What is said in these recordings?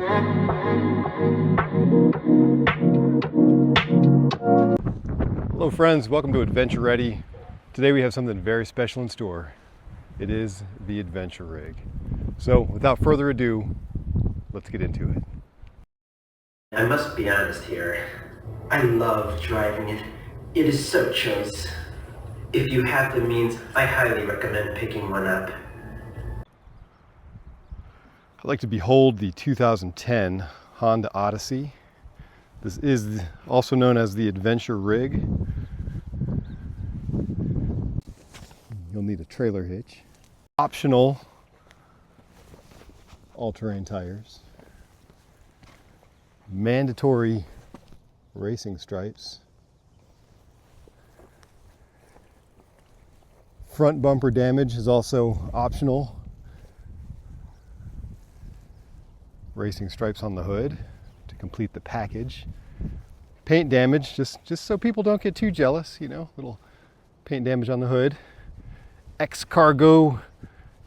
Hello friends, welcome to AdventuReady. Today we have something very special in store. It is the AdventuRig. So without further ado, let's get into it. I must be honest here. I love driving it. It is so choice. If you have the means, I highly recommend picking one up. I'd like to behold the 2010 Honda Odyssey. This is also known as the AdventuRig. You'll need a trailer hitch. Optional all-terrain tires. Mandatory racing stripes. Front bumper damage is also optional. Racing stripes on the hood to complete the package. Paint damage, just so people don't get too jealous, you know, little paint damage on the hood. X-Cargo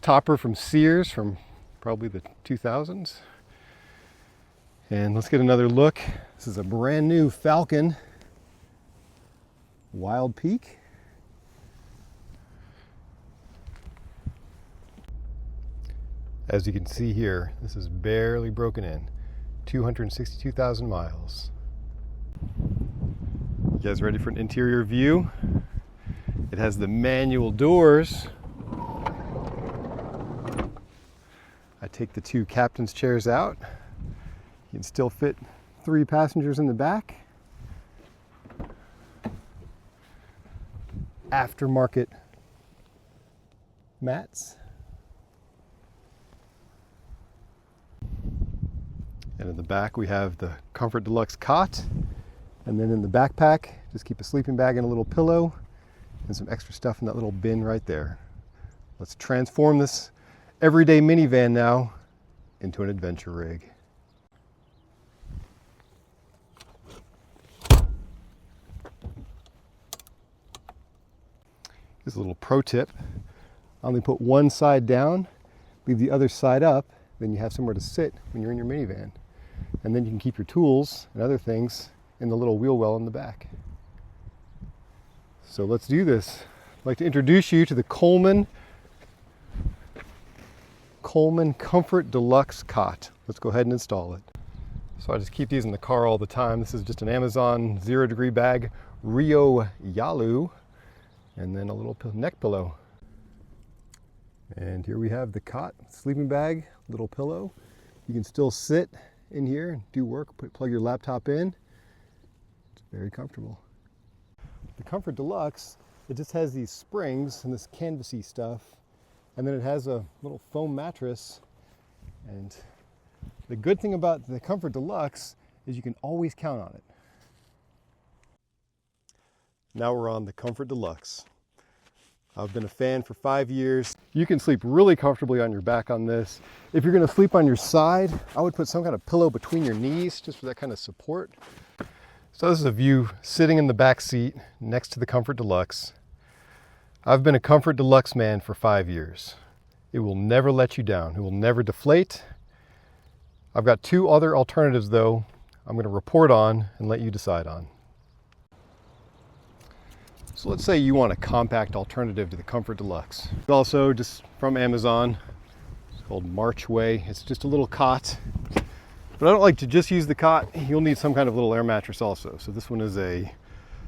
topper from Sears from probably the 2000s. And let's get another look. This is a brand new Falcon Wild Peak. As you can see here, this is barely broken in. 262,000 miles. You guys ready for an interior view? It has the manual doors. I take the two captain's chairs out. You can still fit 3 passengers in the back. Aftermarket mats. And in the back we have the Comfort Deluxe cot. And then in the backpack, just keep a sleeping bag and a little pillow and some extra stuff in that little bin right there. Let's transform this everyday minivan now into an AdventuRig. Here's a little pro tip. Only put one side down, leave the other side up, then you have somewhere to sit when you're in your minivan. And then you can keep your tools and other things in the little wheel well in the back. So let's do this. I'd like to introduce you to the Coleman Comfort Deluxe cot. Let's go ahead and install it. So I just keep these in the car all the time. This is just an Amazon 0-degree bag, Rio Yalu, and then a little neck pillow. And here we have the cot, sleeping bag, little pillow. You can still sit in here and do work, plug your laptop in. It's very comfortable. The Comfort Deluxe, it just has these springs and this canvasy stuff, and then it has a little foam mattress. And the good thing about the Comfort Deluxe is you can always count on it. Now we're on the Comfort Deluxe. I've been a fan for 5 years. You can sleep really comfortably on your back on this. If you're gonna sleep on your side, I would put some kind of pillow between your knees just for that kind of support. So this is a view sitting in the back seat next to the Comfort Deluxe. I've been a Comfort Deluxe man for 5 years. It will never let you down. It will never deflate. I've got 2 other alternatives though I'm gonna report on and let you decide on. So let's say you want a compact alternative to the Comfort Deluxe. Also just from Amazon, it's called Marchway. It's just a little cot. But I don't like to just use the cot. You'll need some kind of little air mattress also. So this one is a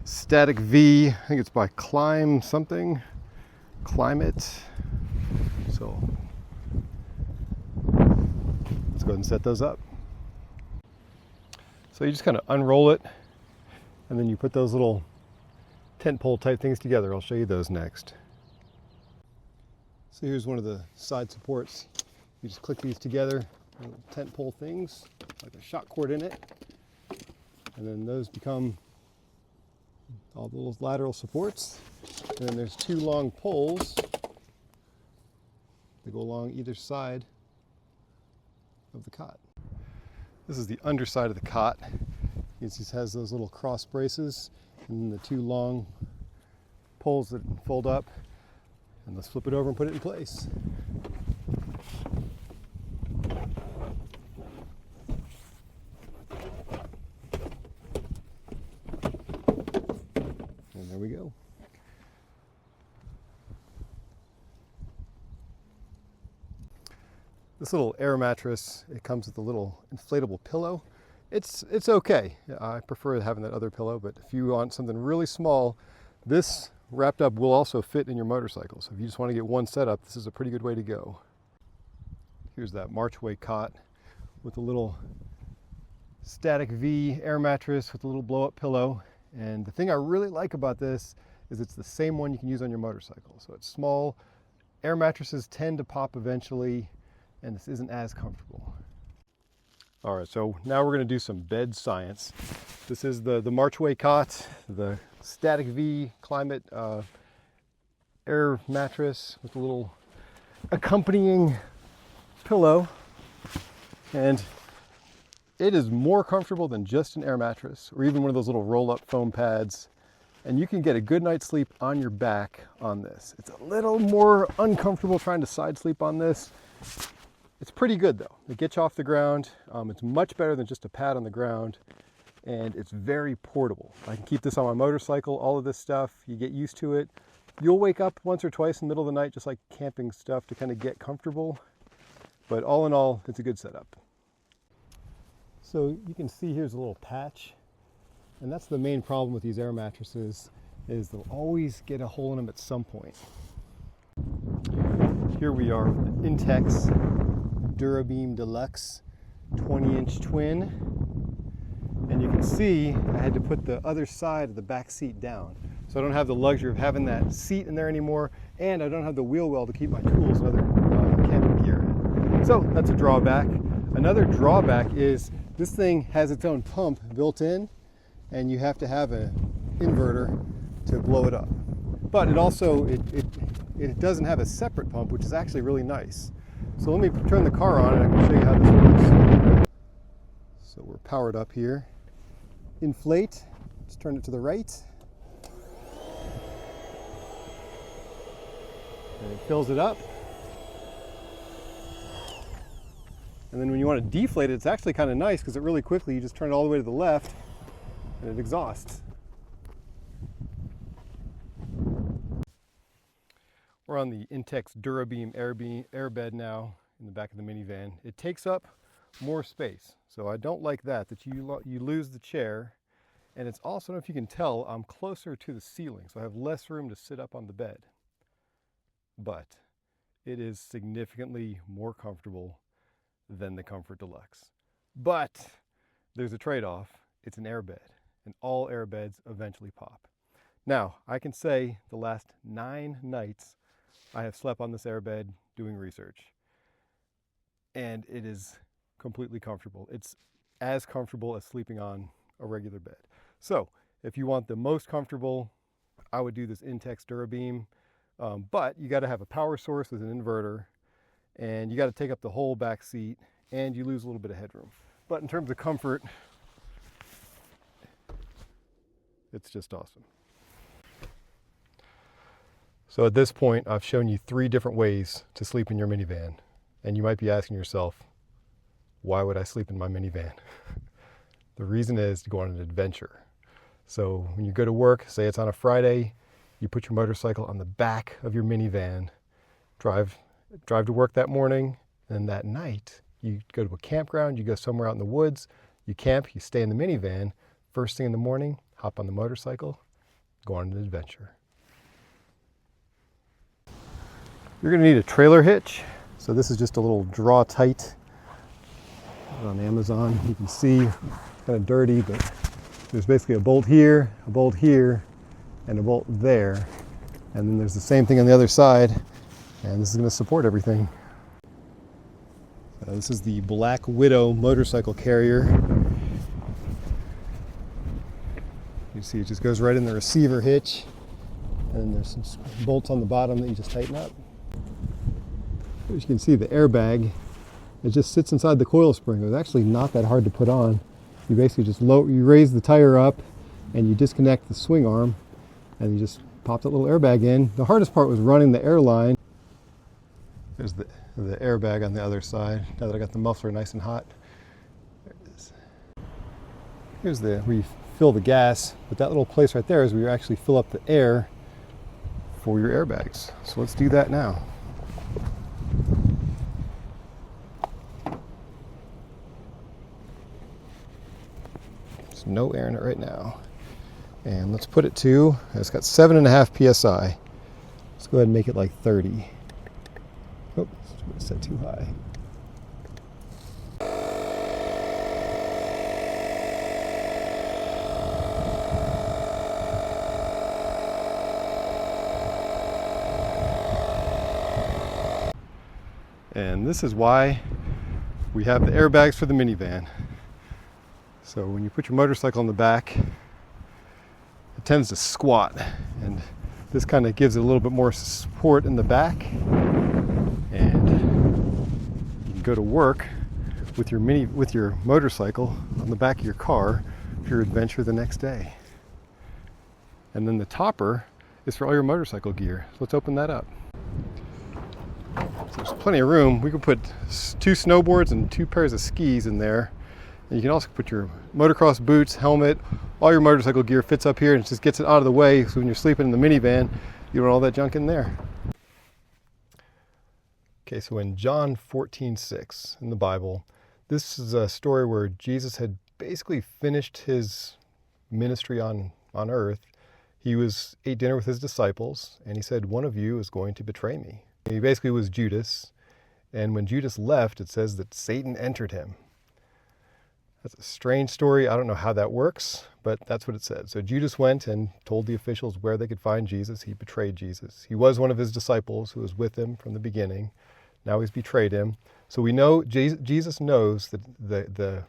Static V. I think it's by Climate. So let's go ahead and set those up. So you just kind of unroll it, and then you put those little tent pole type things together. I'll show you those next. So here's one of the side supports. You just click these together, tent pole things, like a shock cord in it. And then those become all the little lateral supports. And then there's 2 long poles that go along either side of the cot. This is the underside of the cot. It just has those little cross braces and then the 2 long poles that fold up. And let's flip it over and put it in place. This little air mattress, it comes with a little inflatable pillow. It's okay. I prefer having that other pillow, but if you want something really small, this wrapped up will also fit in your motorcycle. So if you just want to get one setup, this is a pretty good way to go. Here's that Marchway cot with a little static V air mattress with a little blow-up pillow. And the thing I really like about this is it's the same one you can use on your motorcycle. So it's small. Air mattresses tend to pop eventually, and this isn't as comfortable. All right, so now we're going to do some bed science. This is the Marchway cot, the static V climate air mattress with a little accompanying pillow, and it is more comfortable than just an air mattress or even one of those little roll-up foam pads, and you can get a good night's sleep on your back on this. It's a little more uncomfortable trying to side sleep on this. It's pretty good though. It gets you off the ground. It's much better than just a pad on the ground, and it's very portable. I can keep this on my motorcycle, all of this stuff. You get used to it. You'll wake up once or twice in the middle of the night just like camping stuff to kind of get comfortable. But all in all, it's a good setup. So you can see here's a little patch, and that's the main problem with these air mattresses, is they'll always get a hole in them at some point. Here we are with the Intex Durabeam Deluxe 20-inch twin, and you can see I had to put the other side of the back seat down. So I don't have the luxury of having that seat in there anymore, and I don't have the wheel well to keep my tools and other camping gear in. So that's a drawback. Another drawback is this thing has its own pump built in, and you have to have an inverter to blow it up. But it also, it doesn't have a separate pump, which is actually really nice. So let me turn the car on and I can show you how this works. So we're powered up here. Inflate, let's turn it to the right. And it fills it up. And then when you want to deflate it, it's actually kind of nice because it really quickly, you just turn it all the way to the left and it exhausts. We're on the Intex Durabeam airbed now in the back of the minivan. It takes up more space, so I don't like that you lose the chair. And it's also, I don't know if you can tell, I'm closer to the ceiling, so I have less room to sit up on the bed. But it is significantly more comfortable than the Comfort Deluxe. But there's a trade-off. It's an airbed, and all airbeds eventually pop. Now, I can say the last 9 nights I have slept on this airbed doing research, and it is completely comfortable. It's as comfortable as sleeping on a regular bed. So if you want the most comfortable, I would do this Intex Durabeam, but you got to have a power source with an inverter, and you got to take up the whole back seat, and you lose a little bit of headroom. But in terms of comfort, it's just awesome. So at this point, I've shown you 3 different ways to sleep in your minivan. And you might be asking yourself, why would I sleep in my minivan? The reason is to go on an adventure. So when you go to work, say it's on a Friday, you put your motorcycle on the back of your minivan, drive to work that morning, and that night you go to a campground, you go somewhere out in the woods, you camp, you stay in the minivan. First thing in the morning, hop on the motorcycle, go on an adventure. You're going to need a trailer hitch. So this is just a little draw tight on Amazon. You can see kind of dirty, but there's basically a bolt here, and a bolt there. And then there's the same thing on the other side, and this is going to support everything. This is the Black Widow motorcycle carrier. You see it just goes right in the receiver hitch, and there's some bolts on the bottom that you just tighten up. As you can see, the airbag, it just sits inside the coil spring. It's actually not that hard to put on. You basically just you raise the tire up and you disconnect the swing arm and you just pop that little airbag in. The hardest part was running the air line. There's the airbag on the other side. Now that I got the muffler nice and hot. There it is. Here's where you fill the gas, but that little place right there is where you actually fill up the air for your airbags. So let's do that now. no air in it right now. And let's put it to, it's got 7.5 psi. Let's go ahead and make it like 30. Oh, it's set too high. And this is why we have the airbags for the minivan. So when you put your motorcycle in the back, it tends to squat, and this kind of gives it a little bit more support in the back, and you can go to work with your motorcycle on the back of your car for your adventure the next day. And then the topper is for all your motorcycle gear. So let's open that up. So there's plenty of room. We could put 2 snowboards and 2 pairs of skis in there. And you can also put your motocross boots, helmet, all your motorcycle gear fits up here and it just gets it out of the way, so when you're sleeping in the minivan, you don't want all that junk in there. Okay, so in John 14:6 in the Bible, this is a story where Jesus had basically finished his ministry on earth. He ate dinner with his disciples, and he said, one of you is going to betray me. He basically was Judas, and when Judas left, it says that Satan entered him. That's a strange story. I don't know how that works, but that's what it said. So Judas went and told the officials where they could find Jesus. He betrayed Jesus. He was one of his disciples who was with him from the beginning. Now he's betrayed him. So we know Jesus knows that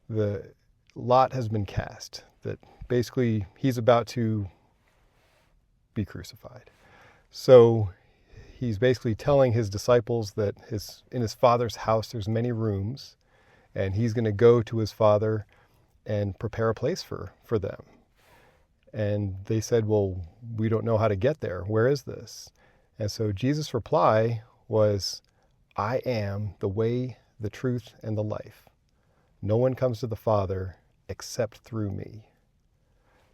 the lot has been cast, that basically he's about to be crucified. So he's basically telling his disciples that in his Father's house there's many rooms, and he's going to go to his Father and prepare a place for them. And they said, well, we don't know how to get there. Where is this? And so Jesus' reply was, I am the way, the truth, and the life. No one comes to the Father except through me.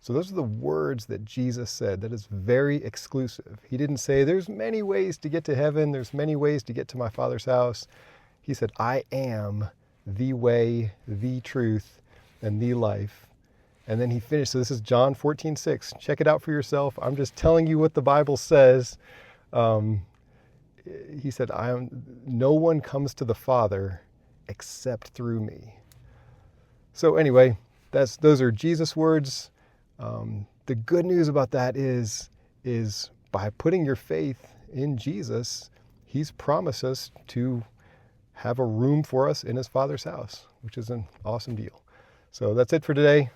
So those are the words that Jesus said. That is very exclusive. He didn't say, there's many ways to get to heaven. There's many ways to get to my Father's house. He said, I am the way, the truth, and the life. And then he finished. So this is John 14:6. Check it out for yourself. I'm just telling you what the Bible says. He said, no one comes to the Father except through me. So anyway, those are Jesus' words. The good news about that is by putting your faith in Jesus, he's promised us to have a room for us in his Father's house, which is an awesome deal. So that's it for today.